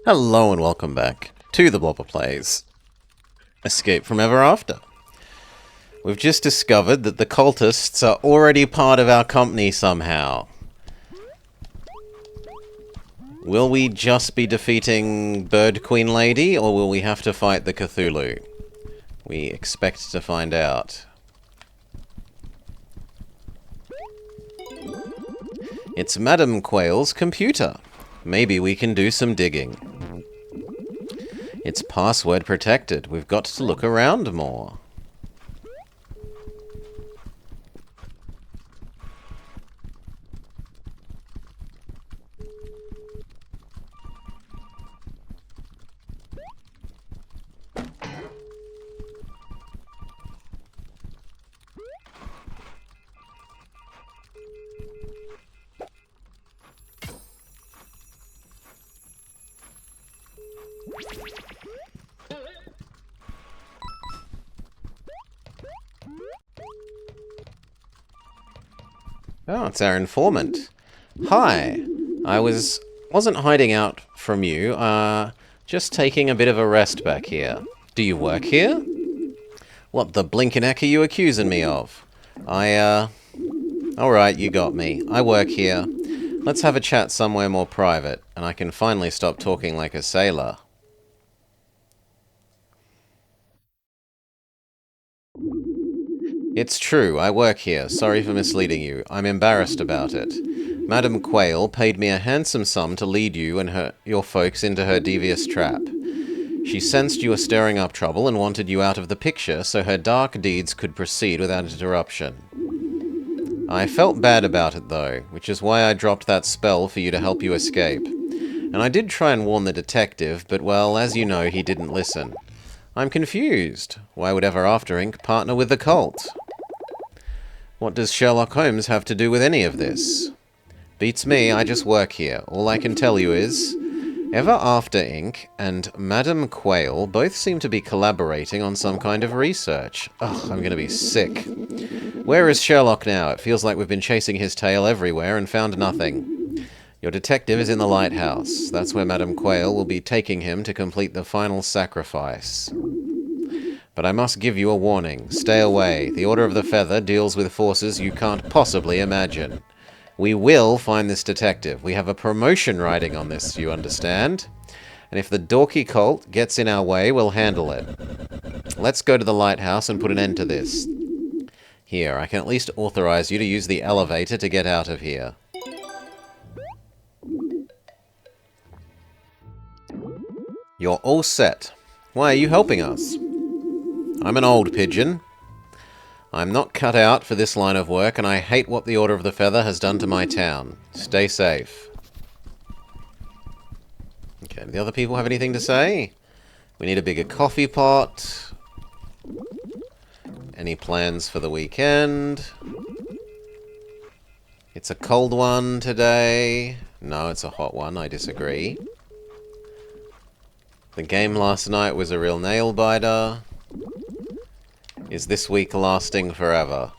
Hello and welcome back to the Blobber Plays Escape from Ever After. We've just discovered that the cultists are already part of our company somehow. Will we just be defeating Bird Queen Lady, or will we have to fight the Cthulhu? We expect to find out. It's Madame Quayle's computer. Maybe we can do some digging. It's password protected. We've got to look around more. Oh, it's our informant. Hi. I wasn't hiding out from you. Just taking a bit of a rest back here. Do you work here? What the blinkin' heck are you accusing me of? Alright, you got me. I work here. Let's have a chat somewhere more private, and I can finally stop talking like a sailor. It's true, I work here. Sorry for misleading you. I'm embarrassed about it. Madame Quayle paid me a handsome sum to lead you and your folks into her devious trap. She sensed you were stirring up trouble and wanted you out of the picture so her dark deeds could proceed without interruption. I felt bad about it though, which is why I dropped that spell for you to help you escape. And I did try and warn the detective, but well, as you know, he didn't listen. I'm confused. Why would Ever After Inc. partner with the cult? What does Sherlock Holmes have to do with any of this? Beats me, I just work here. All I can tell you is, Ever After Inc. and Madame Quayle both seem to be collaborating on some kind of research. Ugh, I'm gonna be sick. Where is Sherlock now? It feels like we've been chasing his tail everywhere and found nothing. Your detective is in the lighthouse. That's where Madame Quayle will be taking him to complete the final sacrifice. But I must give you a warning. Stay away. The Order of the Feather deals with forces you can't possibly imagine. We will find this detective. We have a promotion riding on this, you understand? And if the dorky cult gets in our way, we'll handle it. Let's go to the lighthouse and put an end to this. Here, I can at least authorize you to use the elevator to get out of here. You're all set. Why are you helping us? I'm an old pigeon. I'm not cut out for this line of work, and I hate what the Order of the Feather has done to my town. Stay safe. Okay, do the other people have anything to say? We need a bigger coffee pot. Any plans for the weekend? It's a cold one today. No, it's a hot one. I disagree. The game last night was a real nail-biter. Is this week lasting forever?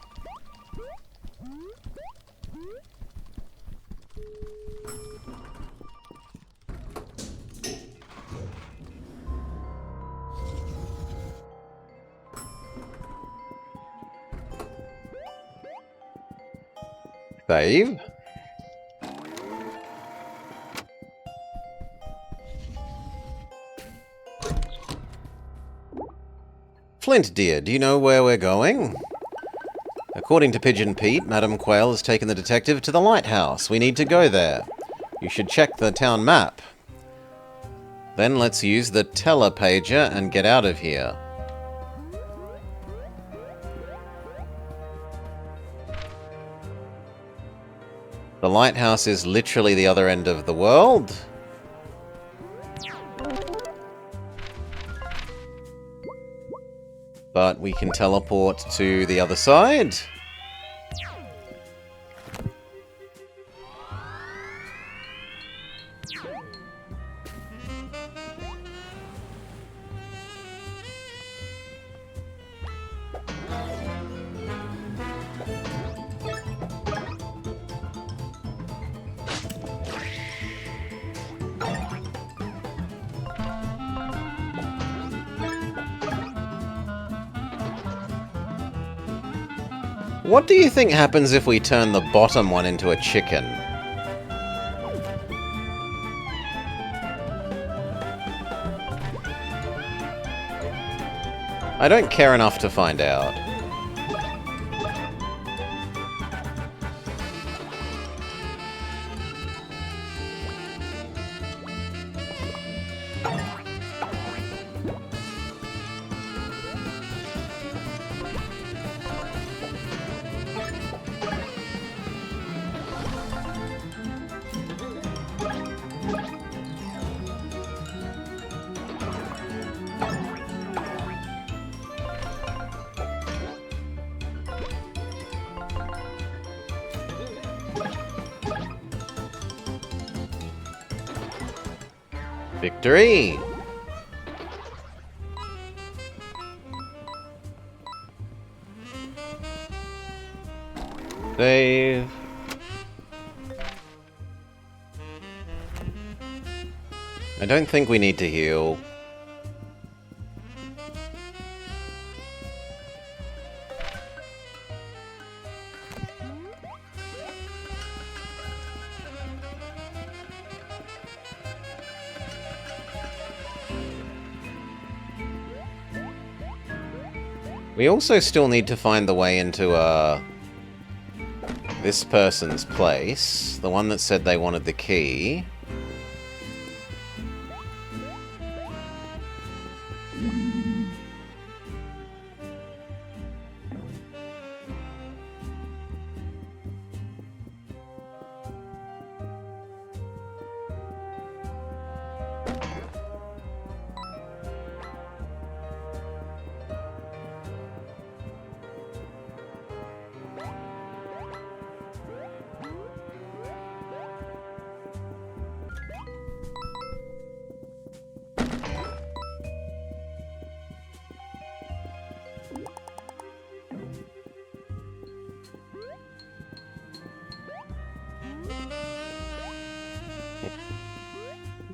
Save? Flint, dear, do you know where we're going? According to Pigeon Pete, Madame Quayle has taken the detective to the lighthouse. We need to go there. You should check the town map. Then let's use the telepager and get out of here. The lighthouse is literally the other end of the world. But we can teleport to the other side. What do you think happens if we turn the bottom one into a chicken? I don't care enough to find out. Victory! Save. I don't think we need to heal. We also still need to find the way into, this person's place. The one that said they wanted the key.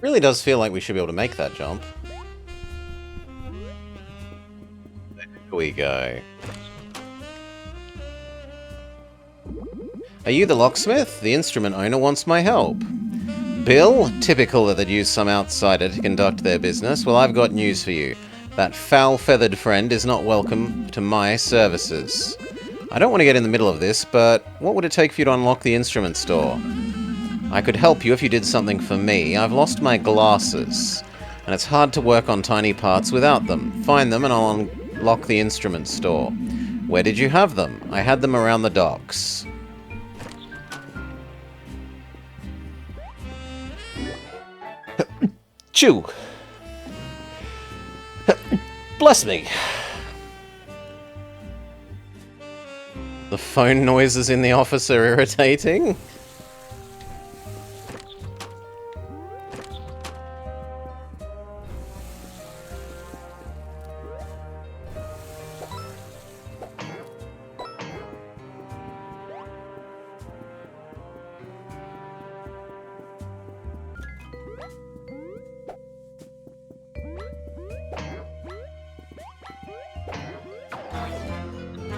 Really does feel like we should be able to make that jump. There we go. Are you the locksmith? The instrument owner wants my help. Bill? Typical that they'd use some outsider to conduct their business. Well, I've got news for you. That foul-feathered friend is not welcome to my services. I don't want to get in the middle of this, but what would it take for you to unlock the instrument store? I could help you if you did something for me. I've lost my glasses, and it's hard to work on tiny parts without them. Find them and I'll unlock the instrument store. Where did you have them? I had them around the docks. Chew. Bless me. The phone noises in the office are irritating.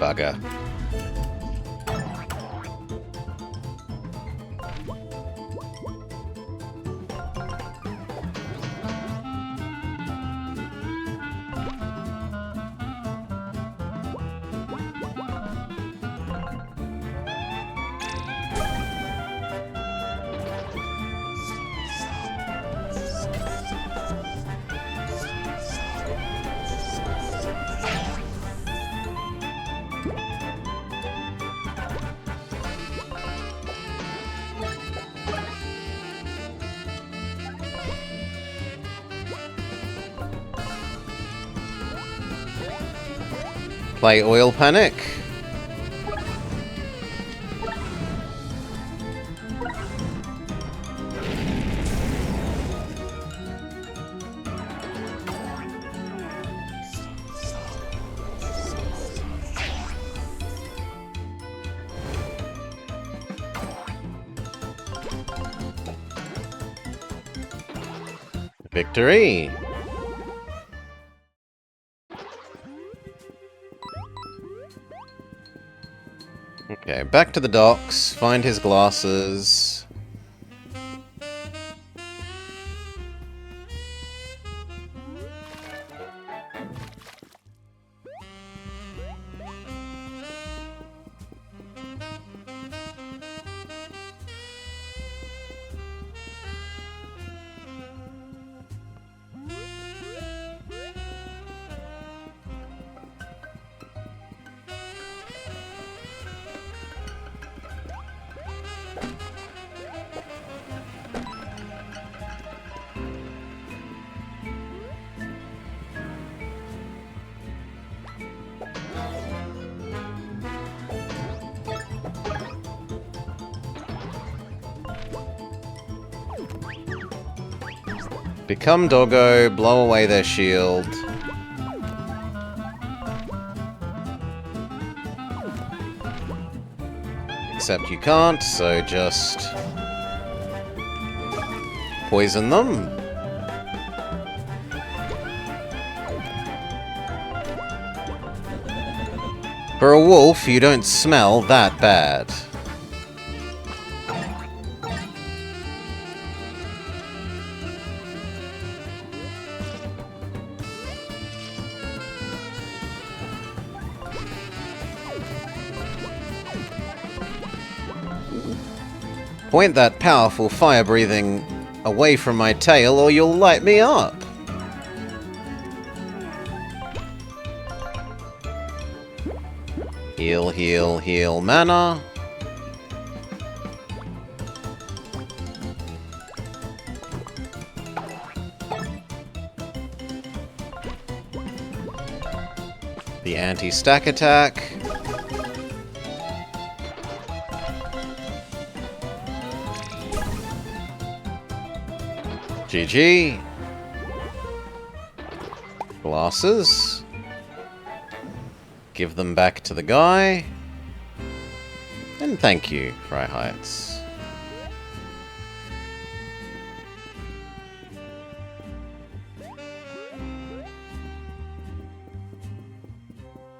Bugger. Play Oil Panic. Victory! Okay, back to the docks, find his glasses. Become Doggo, blow away their shield. Except you can't, so just poison them. For a wolf, you don't smell that bad. Point that powerful fire-breathing away from my tail or you'll light me up. Heal, heal, heal mana. The anti-stack attack. GG. Glasses. Give them back to the guy. And thank you, Fry Heights.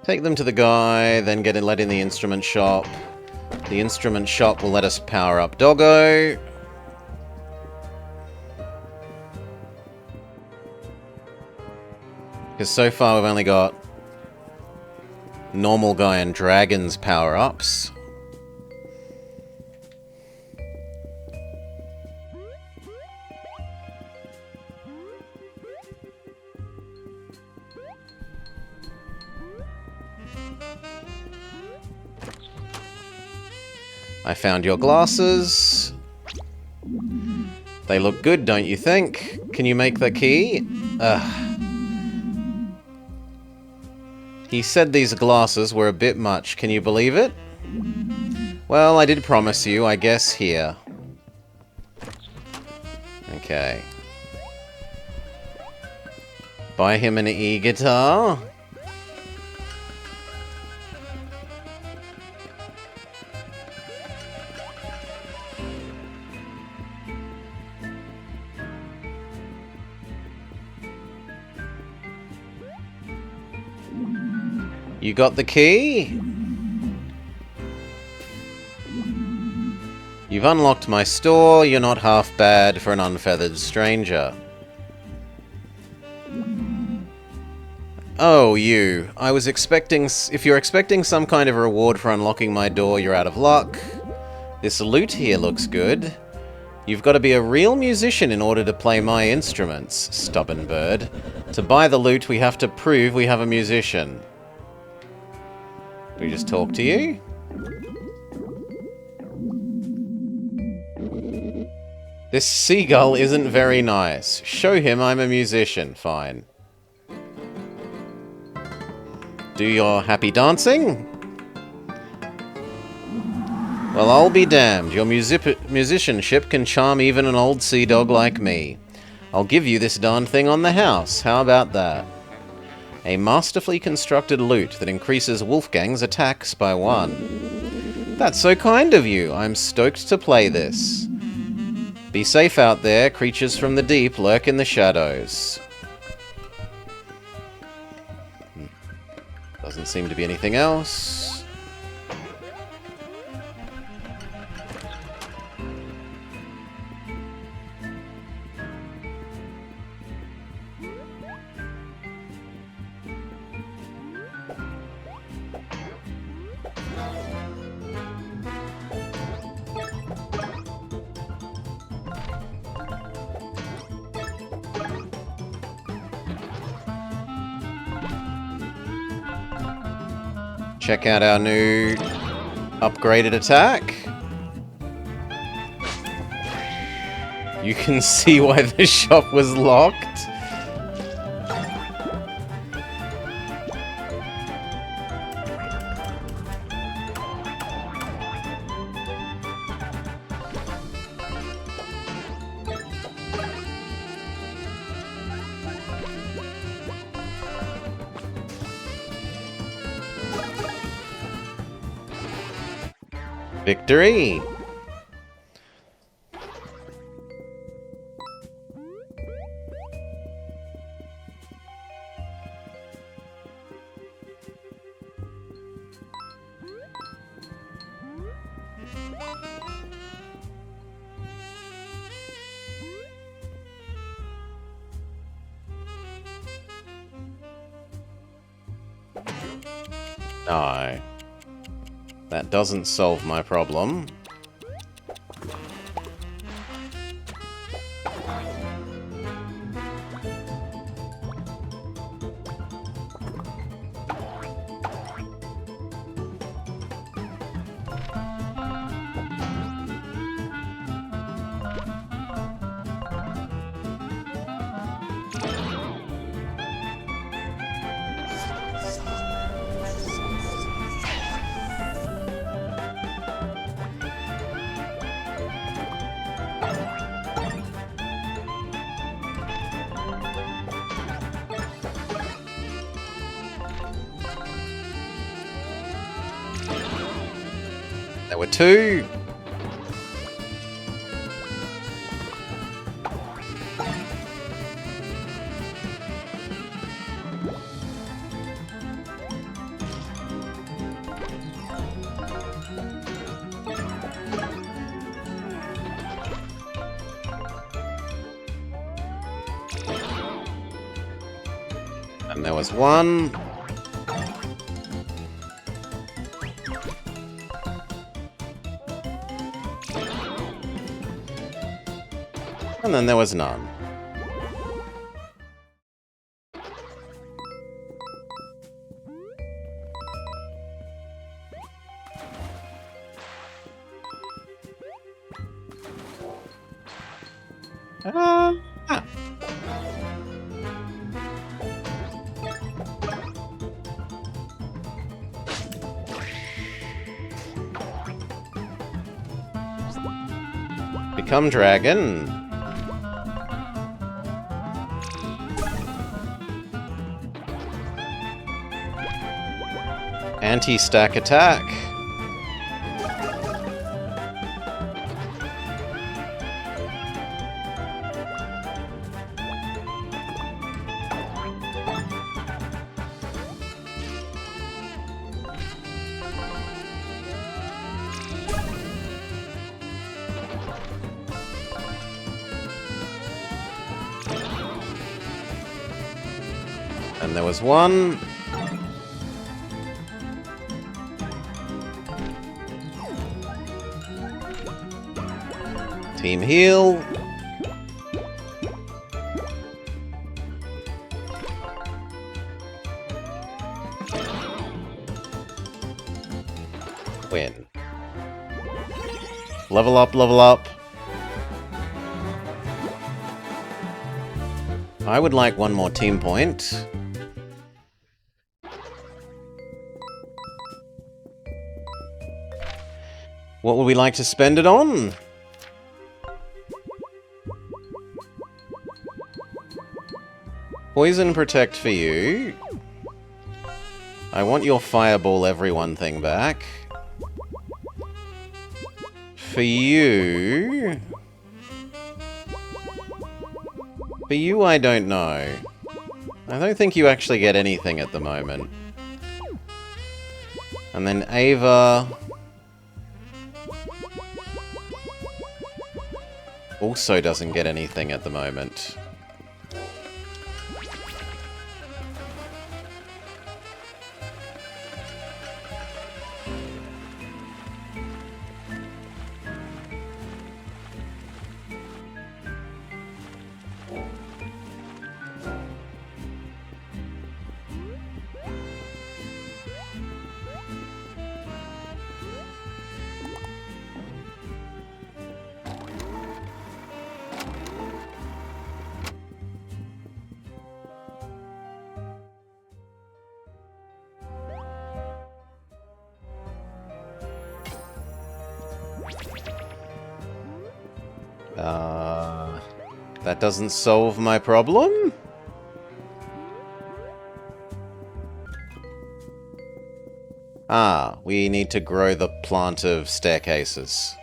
Take them to the guy, then get let in the instrument shop. The instrument shop will let us power up Doggo. Because so far we've only got normal guy and dragon's power-ups. I found your glasses. They look good, don't you think? Can you make the key? Ugh. He said these glasses were a bit much, can you believe it? Well, I did promise you, I guess here. Okay. Buy him an e-guitar. You got the key? You've unlocked my store, you're not half bad for an unfeathered stranger. Oh, you. I was expecting... If you're expecting some kind of reward for unlocking my door, you're out of luck. This lute here looks good. You've got to be a real musician in order to play my instruments, stubborn bird. To buy the lute, we have to prove we have a musician. Do we just talk to you? This seagull isn't very nice. Show him I'm a musician. Fine. Do your happy dancing? Well, I'll be damned. Your musicianship can charm even an old sea dog like me. I'll give you this darn thing on the house. How about that? A masterfully constructed lute that increases Wolfgang's attacks by 1. That's so kind of you. I'm stoked to play this. Be safe out there. Creatures from the deep lurk in the shadows. Doesn't seem to be anything else. Check out our new upgraded attack. You can see why the shop was locked. Victory! No. That doesn't solve my problem. There were two. And there was one. And then there was none. Ah. Become dragon. Anti-stack attack. And there was one. Team heal. Win. Level up, level up. I would like one more team point. What would we like to spend it on? Poison protect for you. I want your fireball everyone thing back. For you... For you, I don't know. I don't think you actually get anything at the moment. And then Ava... also doesn't get anything at the moment. That doesn't solve my problem? Ah, we need to grow the plant of staircases.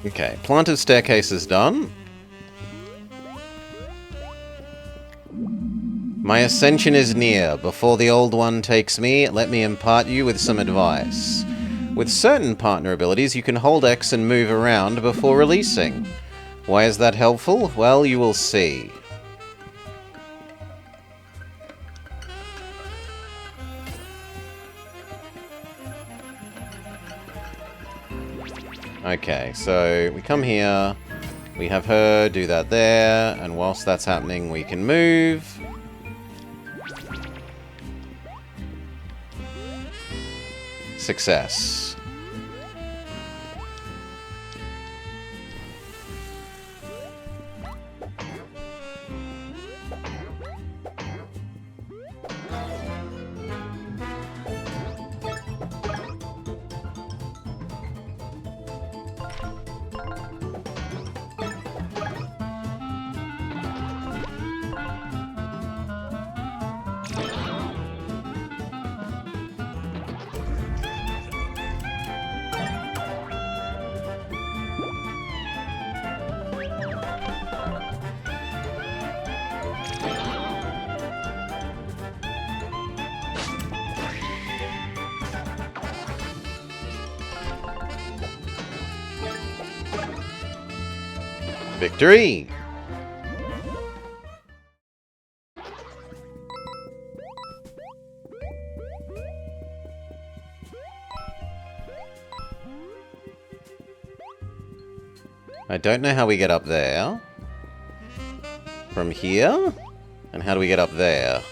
Okay, plant of staircases done. My ascension is near. Before the old one takes me, let me impart you with some advice. With certain partner abilities, you can hold X and move around before releasing. Why is that helpful? Well, you will see. Okay, so we come here, we have her do that there, and whilst that's happening, we can move. Success. Victory! I don't know how we get up there. From here? And how do we get up there?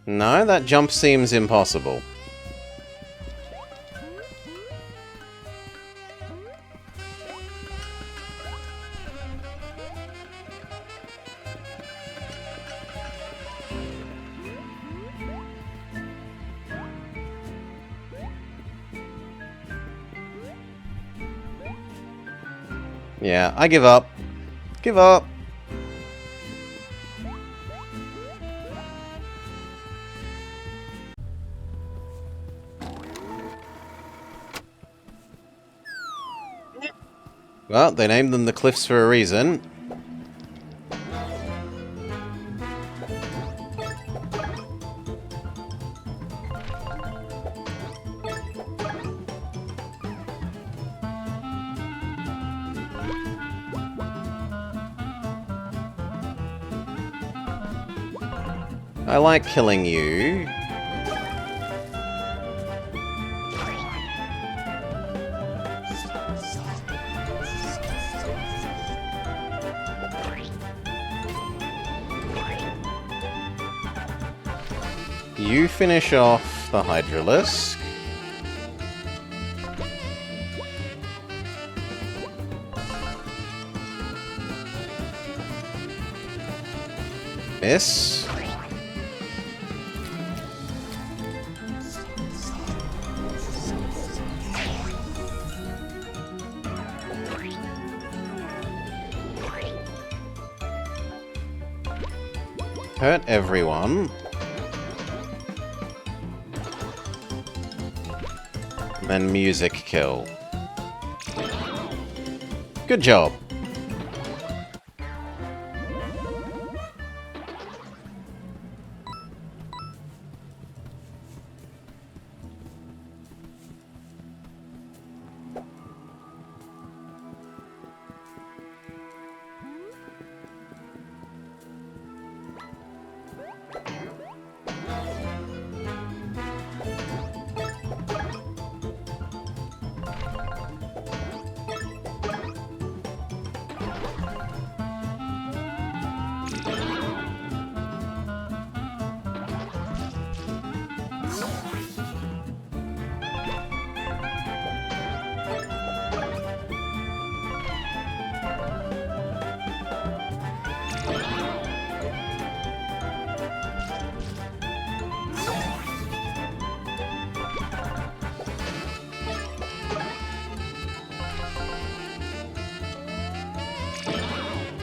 No, that jump seems impossible. Yeah, I give up. Give up. Well, they named them the Cliffs for a reason. I like killing you. You finish off the Hydralisk. Miss. Hurt everyone. And music kill. Good job.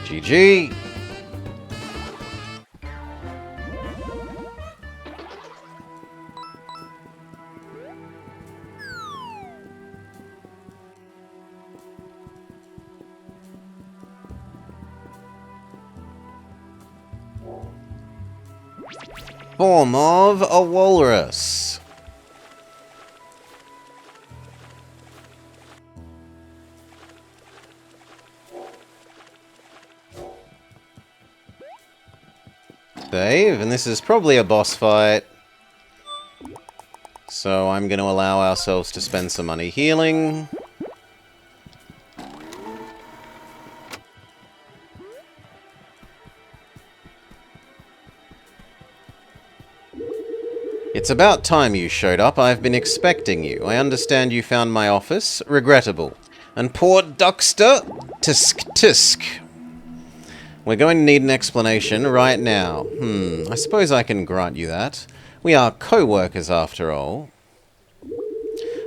GG! Form of a walrus. Save, and this is probably a boss fight. So I'm going to allow ourselves to spend some money healing. It's about time you showed up. I've been expecting you. I understand you found my office. Regrettable. And poor Duckster. Tisk tisk. We're going to need an explanation right now. I suppose I can grant you that. We are co-workers after all.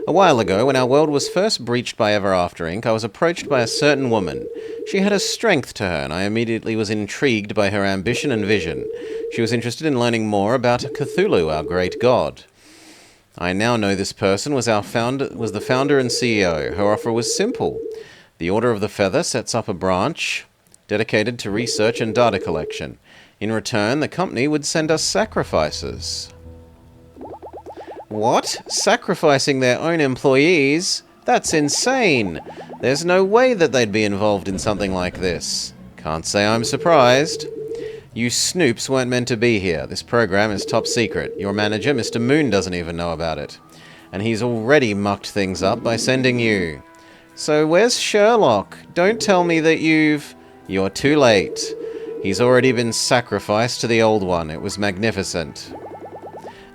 A while ago, when our world was first breached by Ever After Inc., I was approached by a certain woman. She had a strength to her, and I immediately was intrigued by her ambition and vision. She was interested in learning more about Cthulhu, our great god. I now know this person was the founder and CEO. Her offer was simple. The Order of the Feather sets up a branch dedicated to research and data collection. In return, the company would send us sacrifices. What? Sacrificing their own employees? That's insane! There's no way that they'd be involved in something like this. Can't say I'm surprised. You snoops weren't meant to be here. This program is top secret. Your manager, Mr. Moon, doesn't even know about it. And he's already mucked things up by sending you. So where's Sherlock? Don't tell me that You're too late. He's already been sacrificed to the old one. It was magnificent.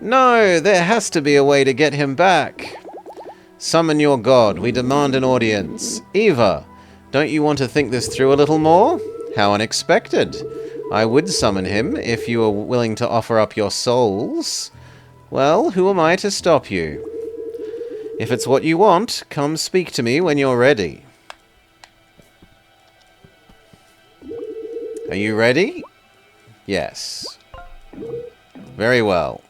No, there has to be a way to get him back. Summon your god. We demand an audience. Eva, don't you want to think this through a little more? How unexpected. I would summon him if you were willing to offer up your souls. Well, who am I to stop you? If it's what you want, come speak to me when you're ready. Are you ready? Yes. Very well.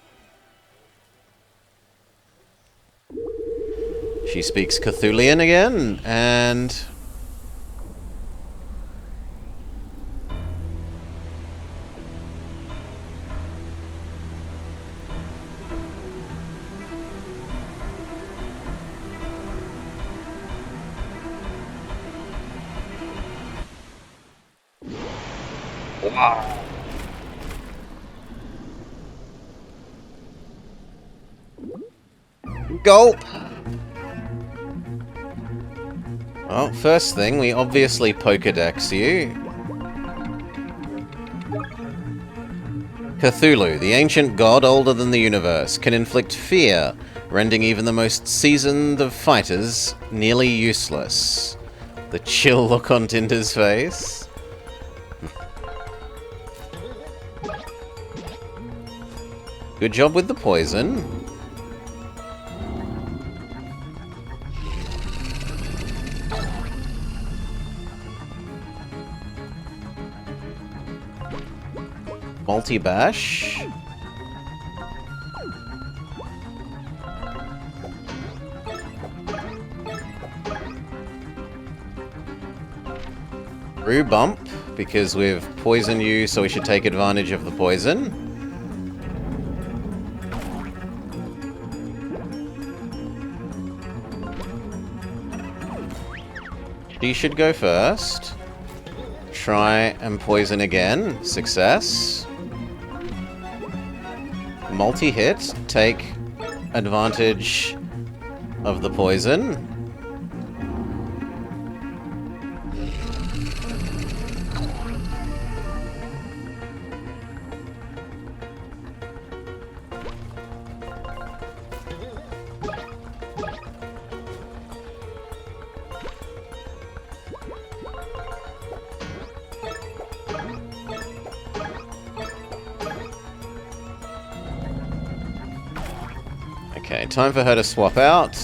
She speaks Cthulian again, and... Wow. Gulp! Well, first thing, we obviously Pokedex you. Cthulhu, the ancient god older than the universe, can inflict fear, rendering even the most seasoned of fighters nearly useless. The chill look on Tinder's face. Good job with the poison. Multi-bash. Brew bump, because we've poisoned you, so we should take advantage of the poison. She should go first. Try and poison again. Success. Multi-hit. Take advantage of the poison. Okay, time for her to swap out.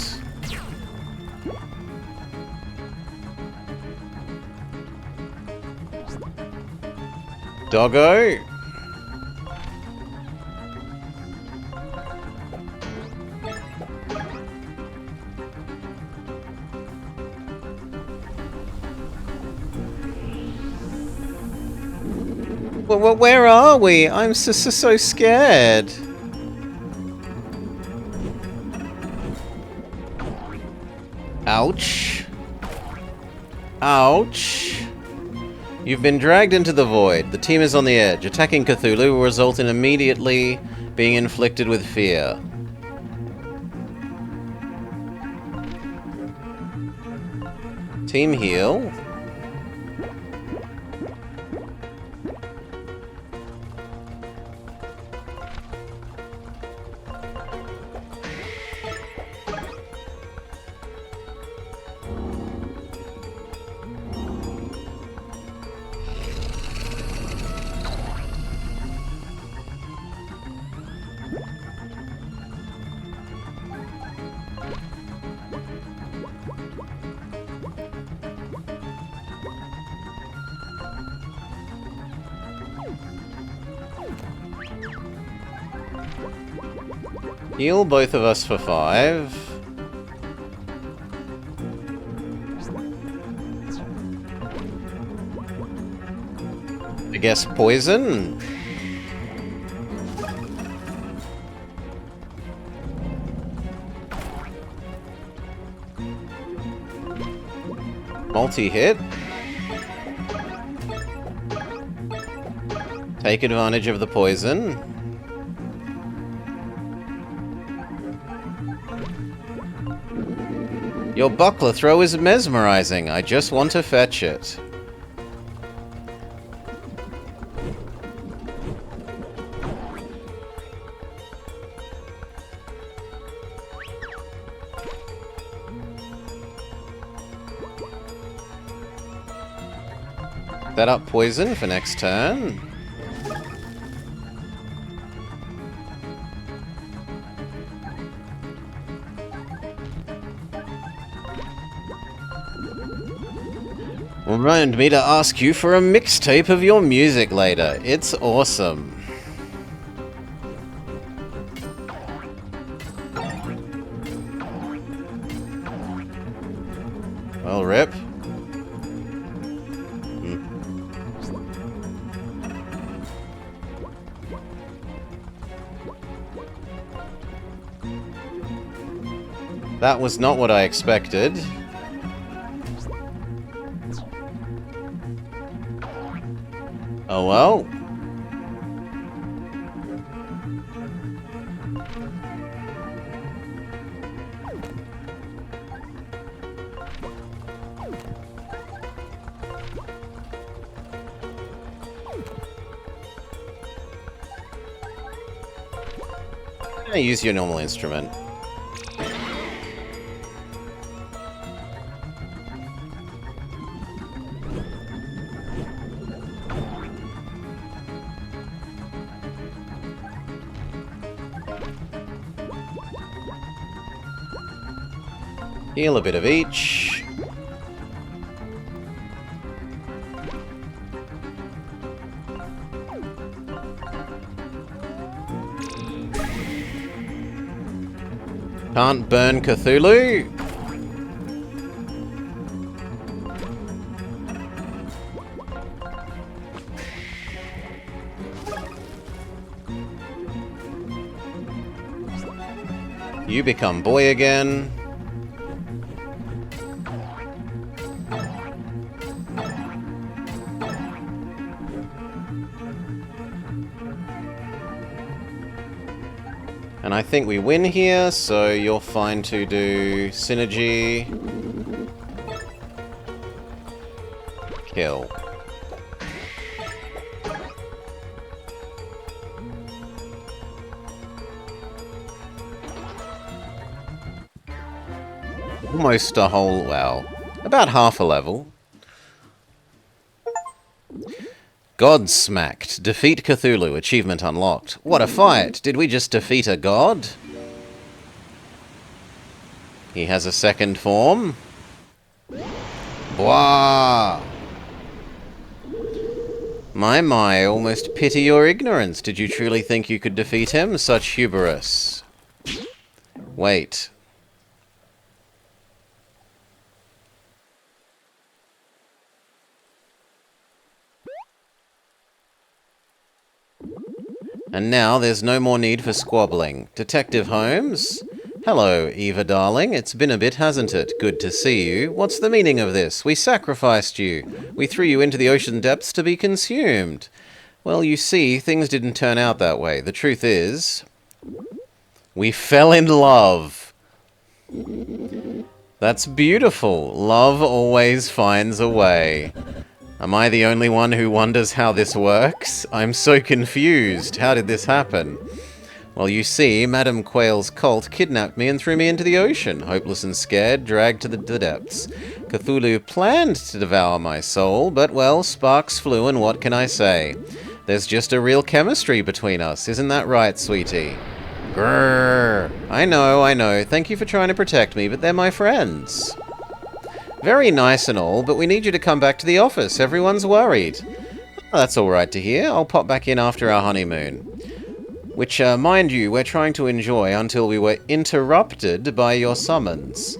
Doggo. Where are we? I'm so scared. Ouch. Ouch. You've been dragged into the void. The team is on the edge. Attacking Cthulhu will result in immediately being inflicted with fear. Team heal. Heal both of us for 5. I guess poison? Multi-hit? Take advantage of the poison. Your buckler throw is mesmerizing. I just want to fetch it. Set up poison for next turn. Remind me to ask you for a mixtape of your music later. It's awesome. Well, rip. That was not what I expected. Oh well. Use your normal instrument. Heal a bit of each. Can't burn Cthulhu. You become boy again. And I think we win here, so you're fine to do synergy. Kill. Almost a whole, well, about half a level. God smacked. Defeat Cthulhu. Achievement unlocked. What a fight! Did we just defeat a god? He has a second form. Blah! My, almost pity your ignorance. Did you truly think you could defeat him? Such hubris. Wait. And now there's no more need for squabbling. Detective Holmes? Hello, Eva darling. It's been a bit, hasn't it? Good to see you. What's the meaning of this? We sacrificed you. We threw you into the ocean depths to be consumed. Well, you see, things didn't turn out that way. The truth is, we fell in love. That's beautiful. Love always finds a way. Am I the only one who wonders how this works? I'm so confused. How did this happen? Well, you see, Madame Quail's cult kidnapped me and threw me into the ocean. Hopeless and scared, dragged to the depths. Cthulhu planned to devour my soul, but, well, sparks flew, and what can I say? There's just a real chemistry between us. Isn't that right, sweetie? Grrr. I know. Thank you for trying to protect me, but they're my friends. Very nice and all, but we need you to come back to the office. Everyone's worried. Oh, that's all right to hear. I'll pop back in after our honeymoon. Which, mind you, we're trying to enjoy until we were interrupted by your summons.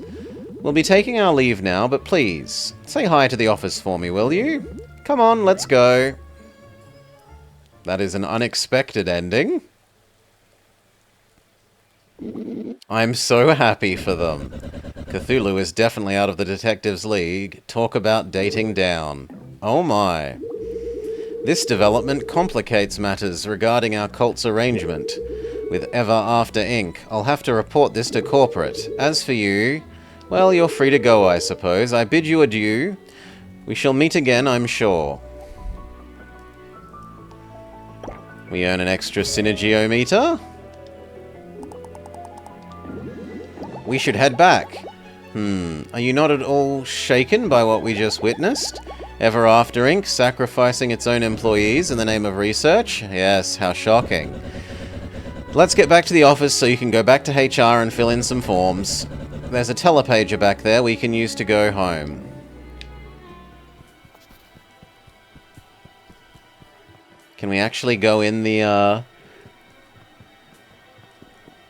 We'll be taking our leave now, but please, say hi to the office for me, will you? Come on, let's go. That is an unexpected ending. I'm so happy for them. Cthulhu is definitely out of the detectives' league. Talk about dating down. Oh my. This development complicates matters regarding our cult's arrangement with Ever After Inc. I'll have to report this to corporate. As for you, well, you're free to go, I suppose. I bid you adieu. We shall meet again, I'm sure. We earn an extra synergiometer. We should head back. Are you not at all shaken by what we just witnessed? Ever After Inc. sacrificing its own employees in the name of research? Yes, how shocking. Let's get back to the office so you can go back to HR and fill in some forms. There's a telepager back there we can use to go home. Can we actually go in the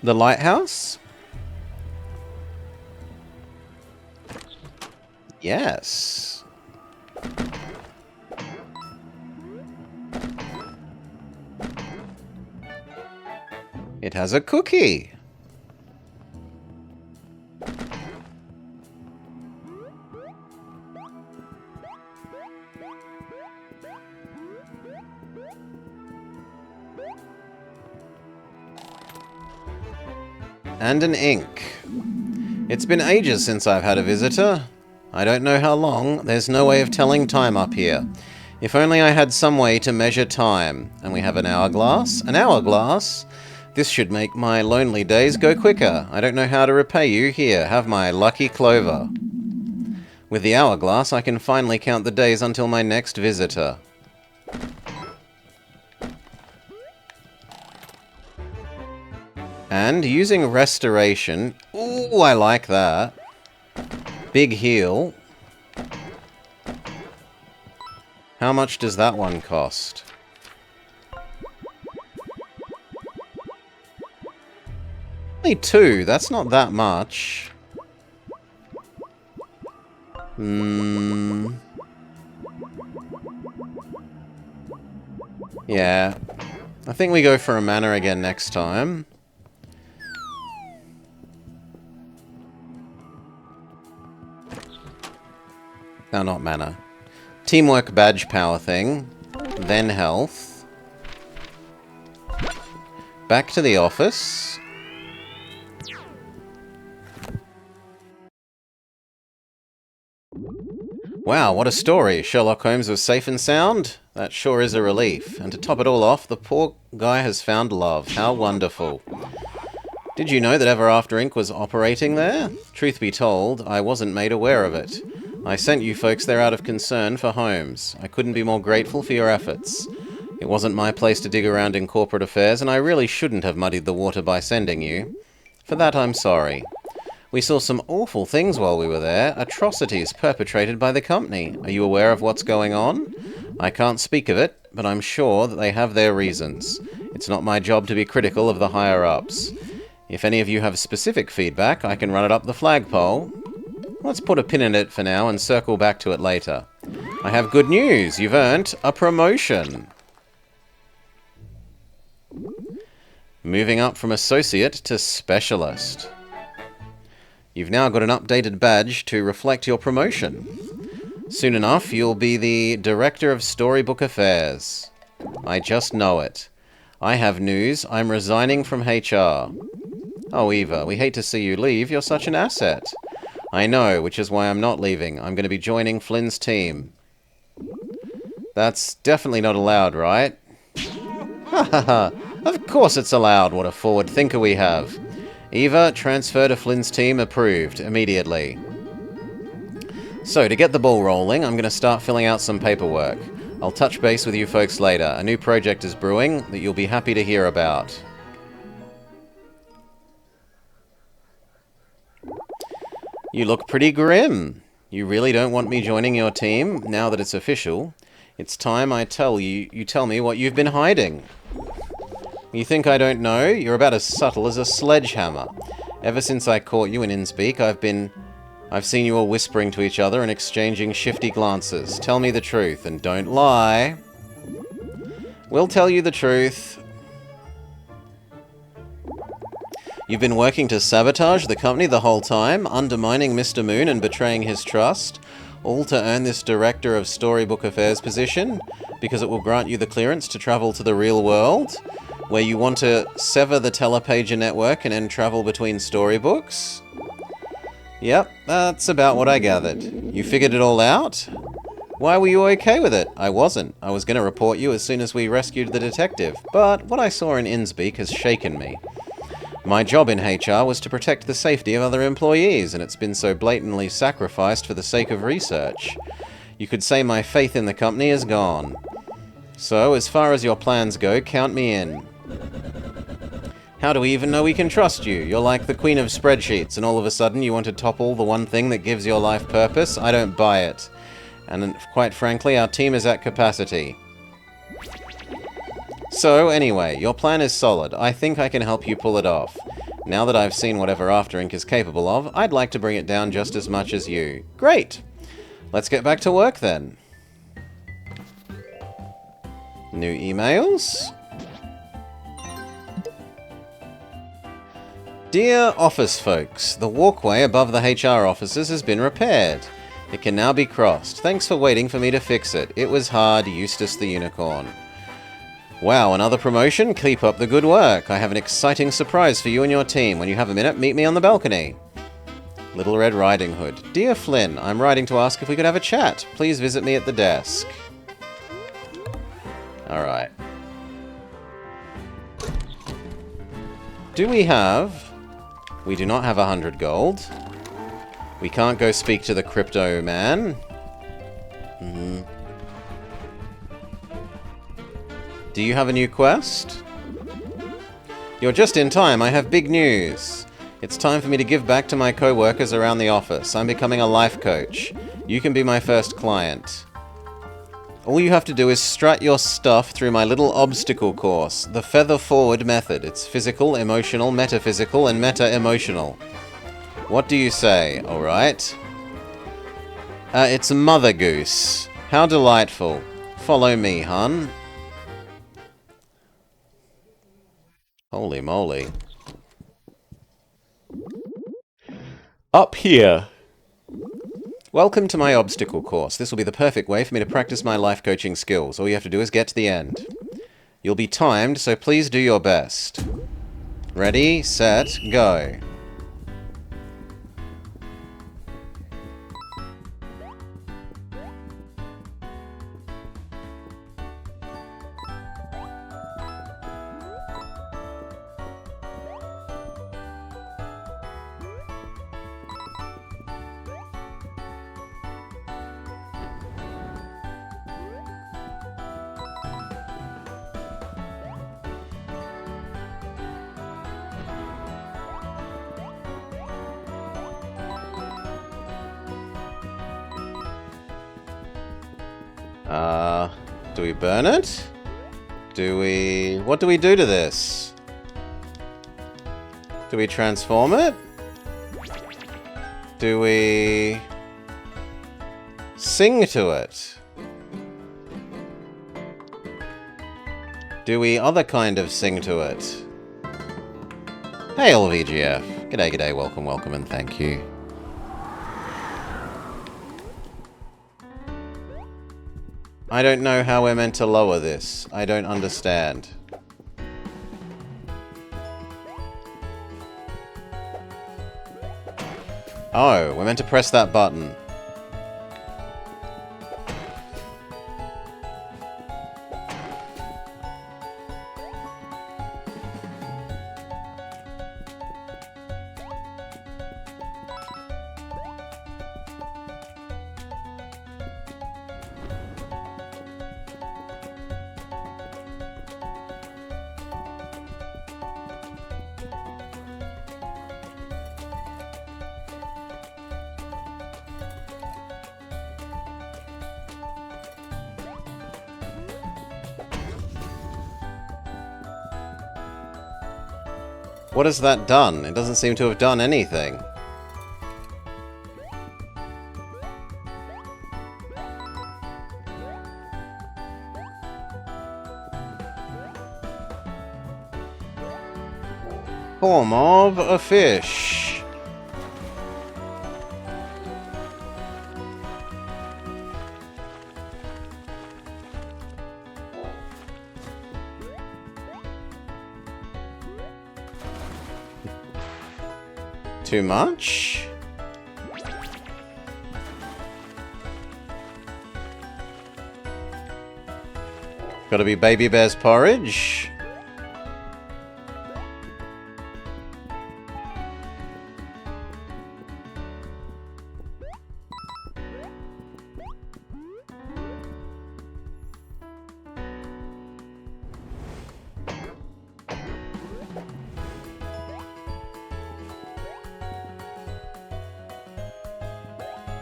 lighthouse? Yes. It has a cookie. And an ink. It's been ages since I've had a visitor. I don't know how long. There's no way of telling time up here. If only I had some way to measure time. And we have an hourglass. An hourglass? This should make my lonely days go quicker. I don't know how to repay you. Here, have my lucky clover. With the hourglass, I can finally count the days until my next visitor. And using restoration... Ooh, I like that. Big heal. How much does that one cost? Only 2. That's not that much. Yeah. I think we go for a mana again next time. No, not mana. Teamwork badge power thing. Then health. Back to the office. Wow, what a story. Sherlock Holmes was safe and sound? That sure is a relief. And to top it all off, the poor guy has found love. How wonderful. Did you know that Ever After Inc. was operating there? Truth be told, I wasn't made aware of it. I sent you folks there out of concern for Holmes. I couldn't be more grateful for your efforts. It wasn't my place to dig around in corporate affairs, and I really shouldn't have muddied the water by sending you. For that, I'm sorry. We saw some awful things while we were there, atrocities perpetrated by the company. Are you aware of what's going on? I can't speak of it, but I'm sure that they have their reasons. It's not my job to be critical of the higher-ups. If any of you have specific feedback, I can run it up the flagpole. Let's put a pin in it for now and circle back to it later. I have good news. You've earned a promotion. Moving up from associate to specialist. You've now got an updated badge to reflect your promotion. Soon enough, you'll be the Director of Storybook Affairs. I just know it. I have news. I'm resigning from HR. Oh, Eva, we hate to see you leave. You're such an asset. I know, which is why I'm not leaving. I'm going to be joining Flynn's team. That's definitely not allowed, right? Ha ha ha. Of course it's allowed. What a forward thinker we have. Eva, transfer to Flynn's team approved immediately. So, to get the ball rolling, I'm going to start filling out some paperwork. I'll touch base with you folks later. A new project is brewing that you'll be happy to hear about. You look pretty grim. You really don't want me joining your team, now that it's official. It's time I tell you tell me what you've been hiding. You think I don't know? You're about as subtle as a sledgehammer. Ever since I caught you in Innspeak, I've seen you all whispering to each other and exchanging shifty glances. Tell me the truth, and don't lie. We'll tell you the truth. You've been working to sabotage the company the whole time, undermining Mr. Moon and betraying his trust, all to earn this Director of Storybook Affairs position, because it will grant you the clearance to travel to the real world, where you want to sever the telepager network and end travel between storybooks? Yep, that's about what I gathered. You figured it all out? Why were you okay with it? I wasn't. I was going to report you as soon as we rescued the detective, but what I saw in Innsbeak has shaken me. My job in HR was to protect the safety of other employees, and it's been so blatantly sacrificed for the sake of research. You could say my faith in the company is gone. So, as far as your plans go, count me in. How do we even know we can trust you? You're like the queen of spreadsheets, and all of a sudden you want to topple the one thing that gives your life purpose? I don't buy it. And quite frankly, our team is at capacity. So, anyway, your plan is solid. I think I can help you pull it off. Now that I've seen whatever After Inc. is capable of, I'd like to bring it down just as much as you. Great! Let's get back to work then. New emails? Dear office folks, the walkway above the HR offices has been repaired. It can now be crossed. Thanks for waiting for me to fix it. It was hard, Eustace the Unicorn. Wow, another promotion? Keep up the good work. I have an exciting surprise for you and your team. When you have a minute, meet me on the balcony. Little Red Riding Hood. Dear Flynn, I'm writing to ask if we could have a chat. Please visit me at the desk. Alright. Do we have... We do not have 100 gold. We can't go speak to the crypto man. Do you have a new quest? You're just in time. I have big news. It's time for me to give back to my co-workers around the office. I'm becoming a life coach. You can be my first client. All you have to do is strut your stuff through my little obstacle course, the Feather Forward method. It's physical, emotional, metaphysical, and meta-emotional. What do you say? Alright. It's Mother Goose. How delightful. Follow me, hun. Holy moly. Up here. Welcome to my obstacle course. This will be the perfect way for me to practice my life coaching skills. All you have to do is get to the end. You'll be timed, so please do your best. Ready, set, go. Do we burn it? Do we... What do we do to this? Do we transform it? Do we... sing to it? Do we other kind of sing to it? Hail VGF. G'day, g'day, welcome, welcome, and thank you. I don't know how we're meant to lower this. I don't understand. Oh, we're meant to press that button. What has that done? It doesn't seem to have done anything. Form of a fish. Too much? Gotta be baby bear's porridge.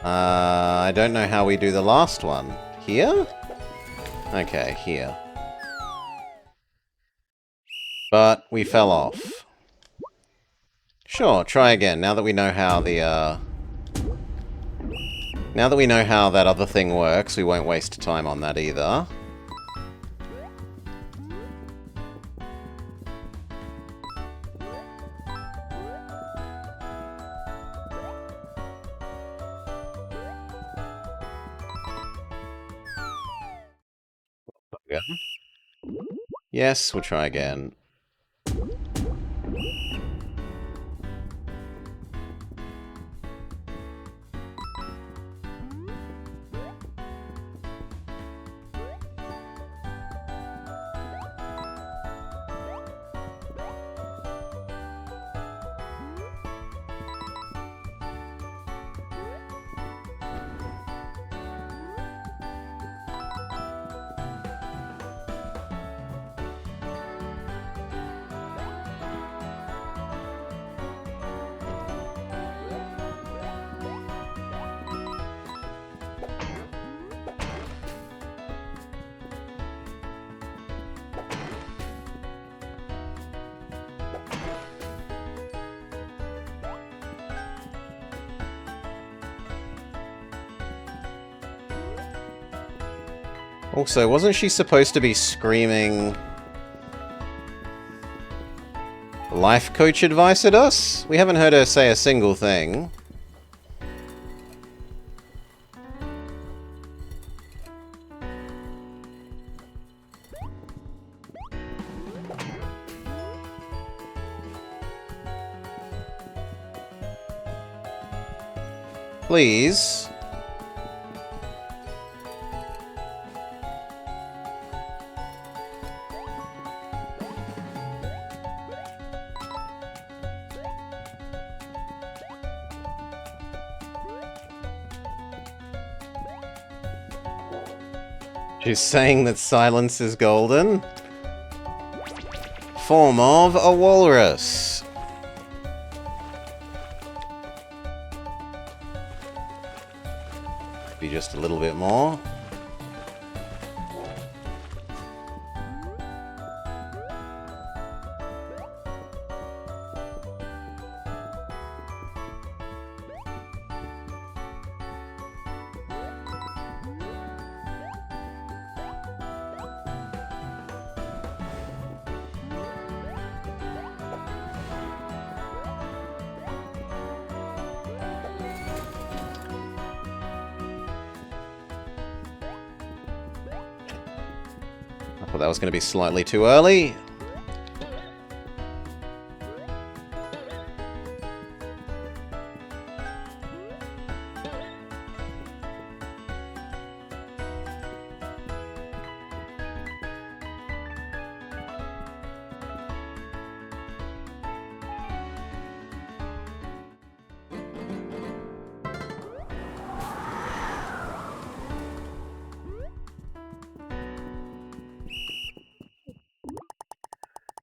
I don't know how we do the last one. Here? Okay, here. But we fell off. Sure, try again, now that we know how the, now that we know how that other thing works, we won't waste time on that either. Yes, we'll try again. Also, wasn't she supposed to be screaming life coach advice at us? We haven't heard her say a single thing. Please. She's saying that silence is golden. Form of a walrus. Be just a little bit more. Thought that was going to be slightly too early.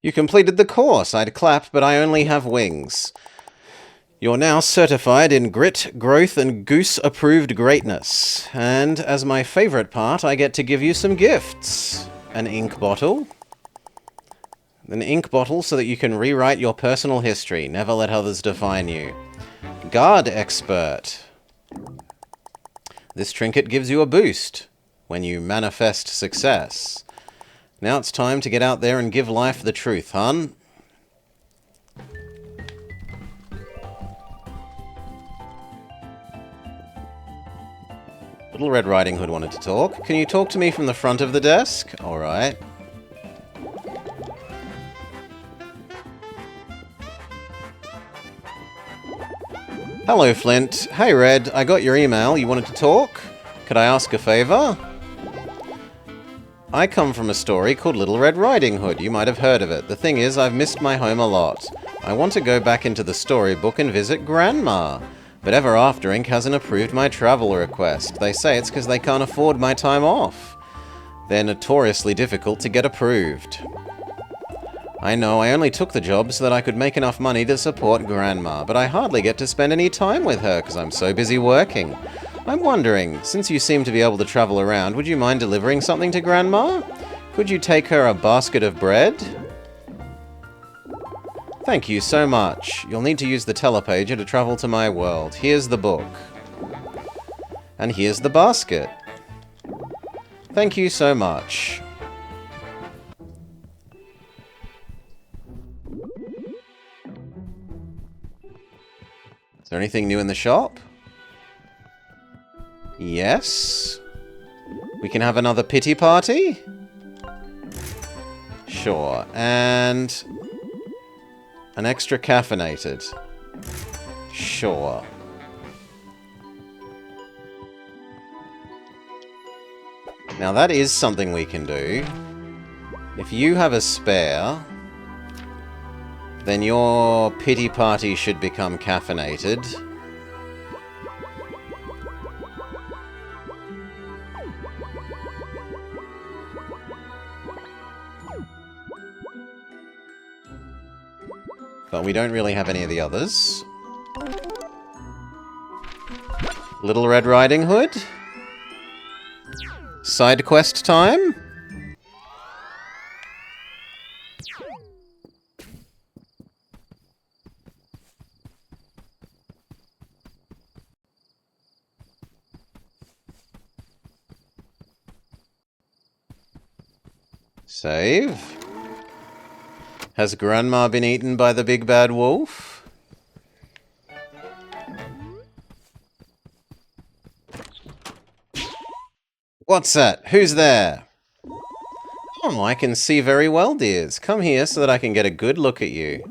You completed the course. I'd clap, but I only have wings. You're now certified in grit, growth, and goose-approved greatness. And as my favorite part, I get to give you some gifts. An ink bottle. An ink bottle so that you can rewrite your personal history. Never let others define you. Guard expert. This trinket gives you a boost when you manifest success. Now it's time to get out there and give life the truth, hun. Little Red Riding Hood wanted to talk. Can you talk to me from the front of the desk? Alright. Hello, Flint. Hey, Red. I got your email. You wanted to talk? Could I ask a favor? I come from a story called Little Red Riding Hood. You might have heard of it. The thing is, I've missed my home a lot. I want to go back into the storybook and visit Grandma. But Ever After Inc. hasn't approved my travel request. They say it's because they can't afford my time off. They're notoriously difficult to get approved. I know, I only took the job so that I could make enough money to support Grandma, but I hardly get to spend any time with her because I'm so busy working. I'm wondering, since you seem to be able to travel around, would you mind delivering something to Grandma? Could you take her a basket of bread? Thank you so much. You'll need to use the telepager to travel to my world. Here's the book. And here's the basket. Thank you so much. Is there anything new in the shop? Yes. We can have another pity party? Sure. And an extra caffeinated. Sure. Now that is something we can do. If you have a spare, then your pity party should become caffeinated. But we don't really have any of the others. Little Red Riding Hood? Side quest time? Save. Has Grandma been eaten by the big bad wolf? What's that? Who's there? Oh, I can see very well, dears. Come here so that I can get a good look at you.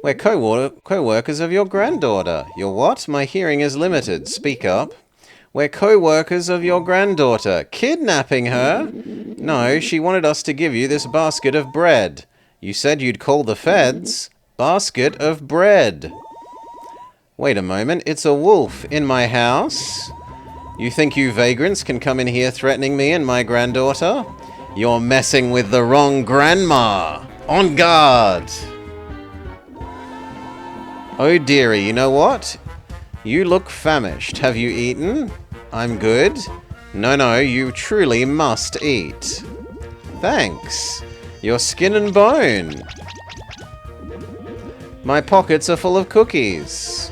We're co-workers of your granddaughter. Your what? My hearing is limited. Speak up. We're co-workers of your granddaughter. Kidnapping her? No, she wanted us to give you this basket of bread. You said you'd call the feds. Basket of bread. Wait a moment, it's a wolf in my house? You think you vagrants can come in here threatening me and my granddaughter? You're messing with the wrong grandma. On guard. Oh dearie, you know what? You look famished. Have you eaten? I'm good. No, you truly must eat. Thanks. You're skin and bone. My pockets are full of cookies.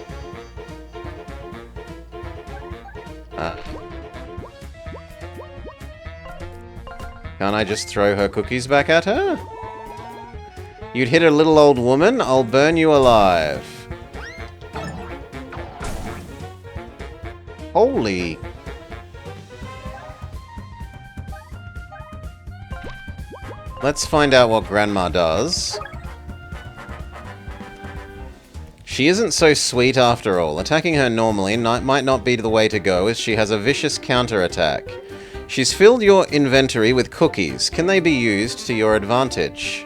Can't I just throw her cookies back at her? You'd hit a little old woman? I'll burn you alive. Holy. Let's find out what Grandma does. She isn't so sweet after all. Attacking her normally might not be the way to go, as she has a vicious counterattack. She's filled your inventory with cookies. Can they be used to your advantage?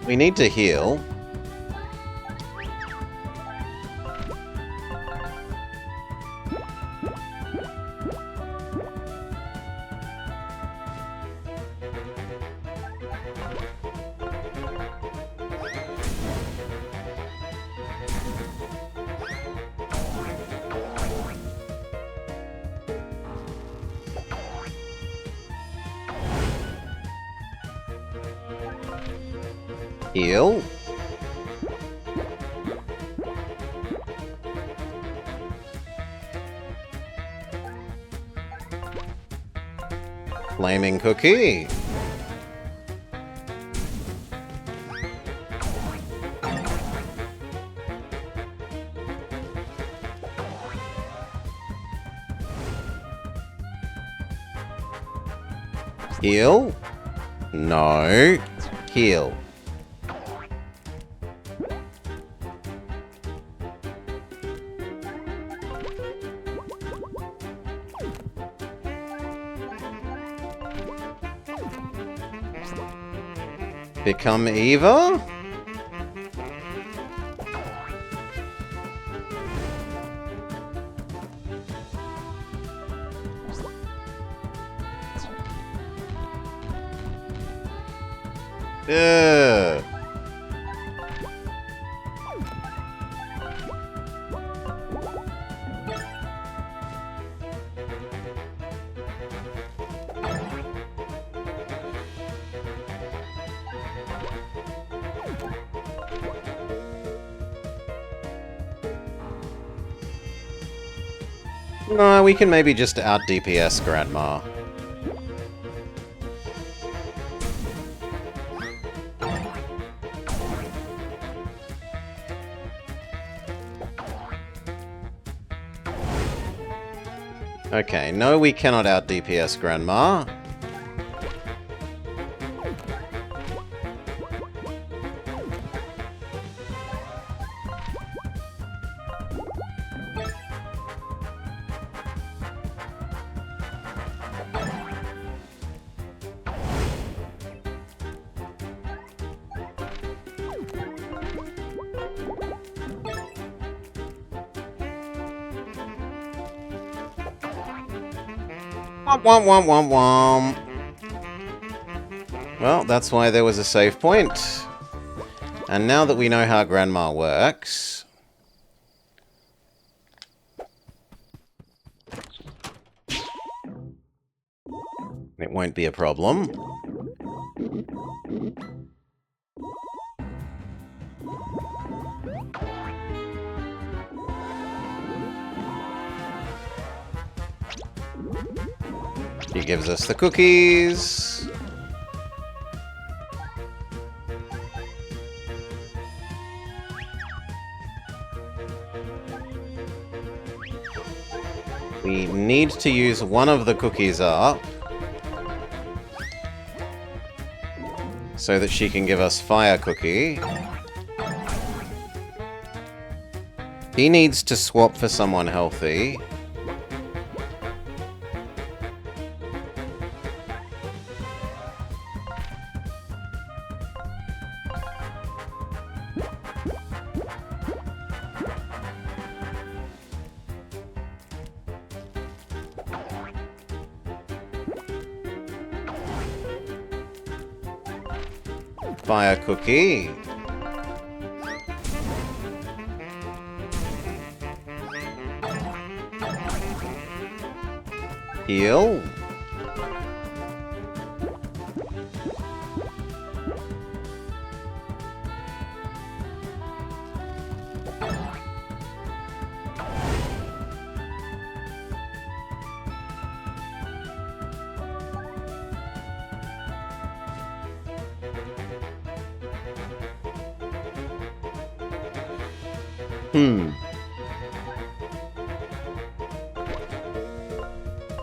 We need to heal. Heal. Flaming cookie. Heal. No. Heal. Become Eva? Ugh. No, we can maybe just out DPS Grandma. Okay, no, we cannot out DPS Grandma. Womp womp womp womp womp. Well, that's why there was a save point. And now that we know how Grandma works... it won't be a problem. He gives us the cookies. We need to use one of the cookies up so that she can give us fire cookie. He needs to swap for someone healthy. Fire cookie. Heal.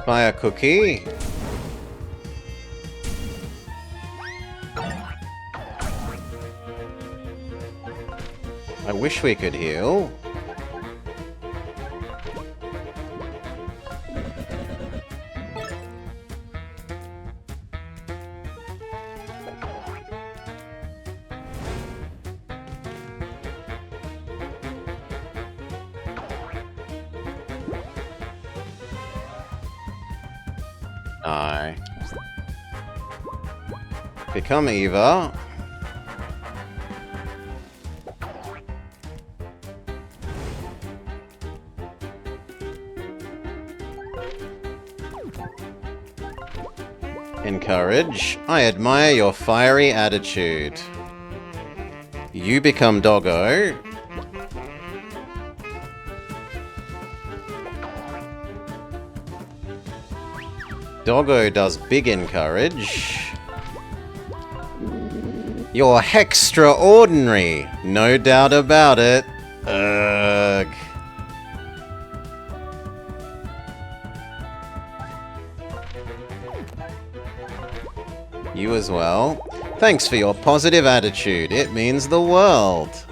Fire cookie. I wish we could heal. Aye. Become Eva. Encourage. I admire your fiery attitude. You become Doggo. Doggo does big encourage. You're hextraordinary. No doubt about it. Ugh. You as well. Thanks for your positive attitude. It means the world.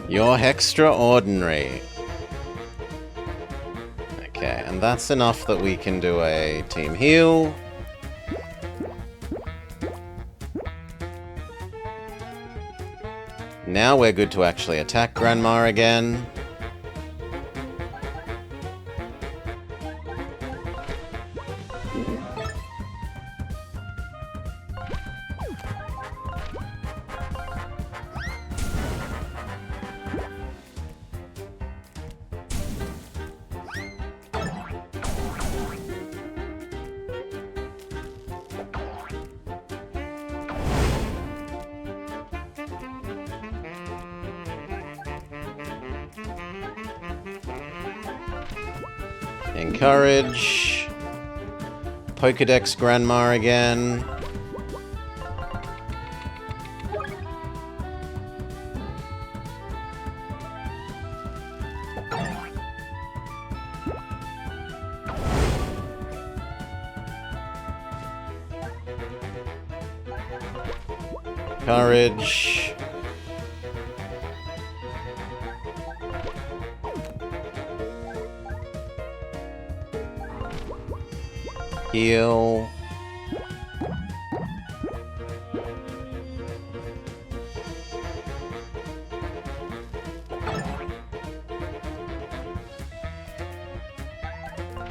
You're extraordinary. Okay, and that's enough that we can do a team heal. Now we're good to actually attack Grandma again. Encourage. Pokedex Grandma again. Courage. Heal.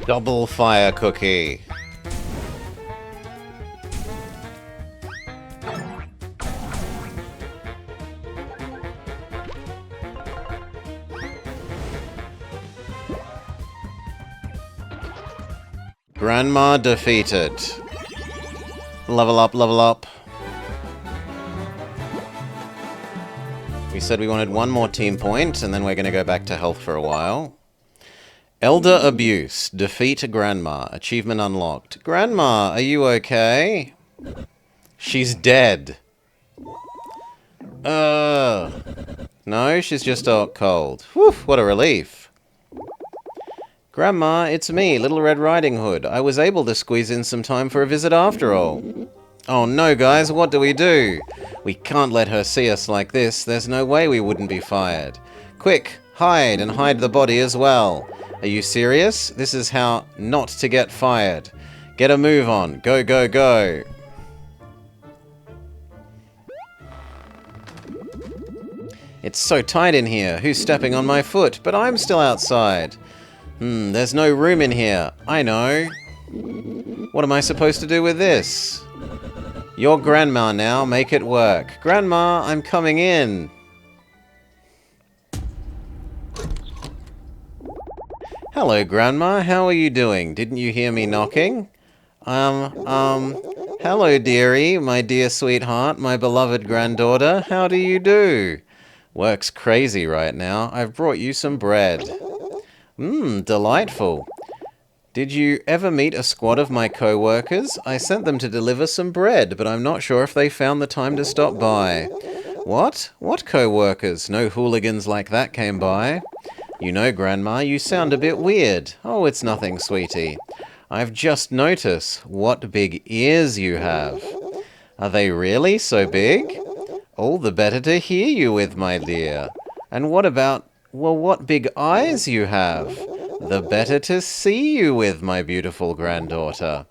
Double fire cookie. Grandma defeated. Level up, level up. We said we wanted one more team point, and then we're going to go back to health for a while. Elder Abuse. Defeat Grandma. Achievement unlocked. Grandma, are you okay? She's dead. No, she's just cold. Whew, what a relief. Grandma, it's me, Little Red Riding Hood. I was able to squeeze in some time for a visit after all. Oh no, guys, what do? We can't let her see us like this. There's no way we wouldn't be fired. Quick, hide, and hide the body as well. Are you serious? This is how not to get fired. Get a move on. Go, go, go. It's so tight in here. Who's stepping on my foot? But I'm still outside. There's no room in here. I know. What am I supposed to do with this? You're Grandma now. Make it work. Grandma, I'm coming in. Hello, Grandma. How are you doing? Didn't you hear me knocking? Hello, dearie, my dear sweetheart, my beloved granddaughter. How do you do? Work's crazy right now. I've brought you some bread. Delightful. Did you ever meet a squad of my co-workers? I sent them to deliver some bread, but I'm not sure if they found the time to stop by. What? What co-workers? No hooligans like that came by. You know, Grandma, you sound a bit weird. Oh, it's nothing, sweetie. I've just noticed what big ears you have. Are they really so big? All the better to hear you with, my dear. And what about, well, what big eyes you have? The better to see you with, my beautiful granddaughter.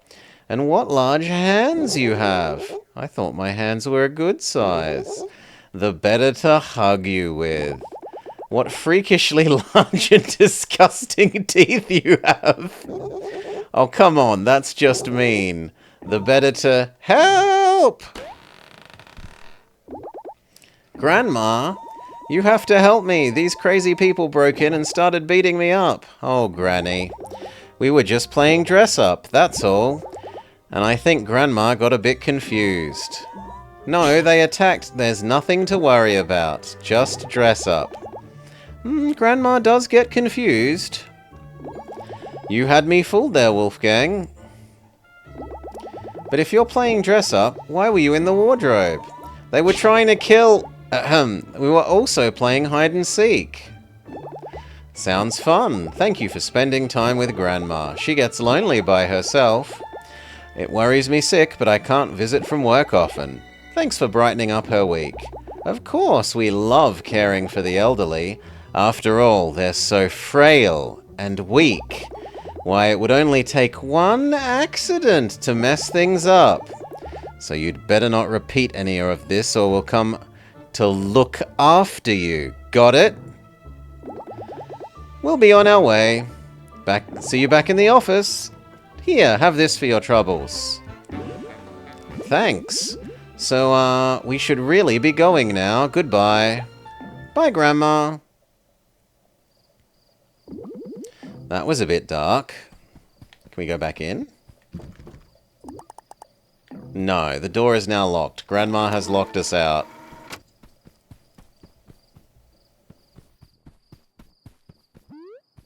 And what large hands you have. I thought my hands were a good size. The better to hug you with. What freakishly large and disgusting teeth you have. Oh, come on, that's just mean. The better to... Help! Grandma, you have to help me. These crazy people broke in and started beating me up. Oh, Granny. We were just playing dress up, that's all. And I think Grandma got a bit confused. No, they attacked. There's nothing to worry about. Just dress up. Grandma does get confused. You had me fooled there, Wolfgang. But if you're playing dress up, why were you in the wardrobe? They were trying to kill... we were also playing hide and seek. Sounds fun. Thank you for spending time with Grandma. She gets lonely by herself. It worries me sick, but I can't visit from work often. Thanks for brightening up her week. Of course, we love caring for the elderly. After all, they're so frail and weak. Why, it would only take one accident to mess things up. So you'd better not repeat any of this or we'll come to look after you. Got it? We'll be on our way. See you back in the office. Here, have this for your troubles. Thanks. So, we should really be going now. Goodbye. Bye, Grandma. That was a bit dark. Can we go back in? No, the door is now locked. Grandma has locked us out.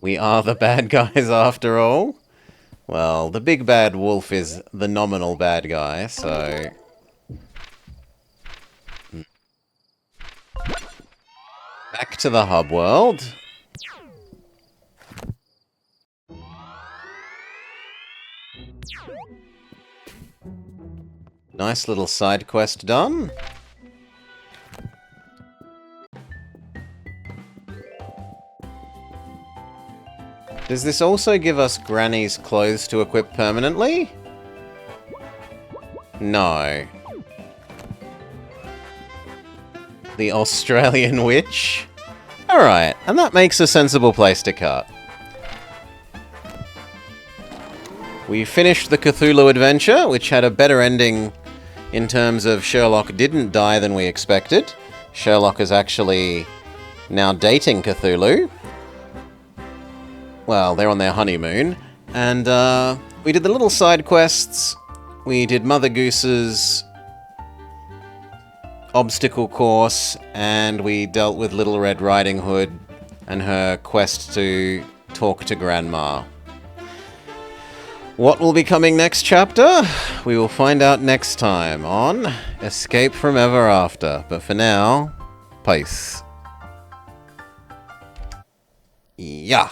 We are the bad guys after all. Well, the big bad wolf is the nominal bad guy, so... Back to the hub world. Nice little side quest done. Does this also give us Granny's clothes to equip permanently? No. The Australian witch? Alright, and that makes a sensible place to cut. We finished the Cthulhu adventure, which had a better ending in terms of Sherlock didn't die than we expected. Sherlock is actually now dating Cthulhu. Well, they're on their honeymoon. And we did the little side quests. We did Mother Goose's obstacle course, and we dealt with Little Red Riding Hood and her quest to talk to Grandma. What will be coming next chapter? We will find out next time on Escape from Ever After. But for now, peace. Yeah.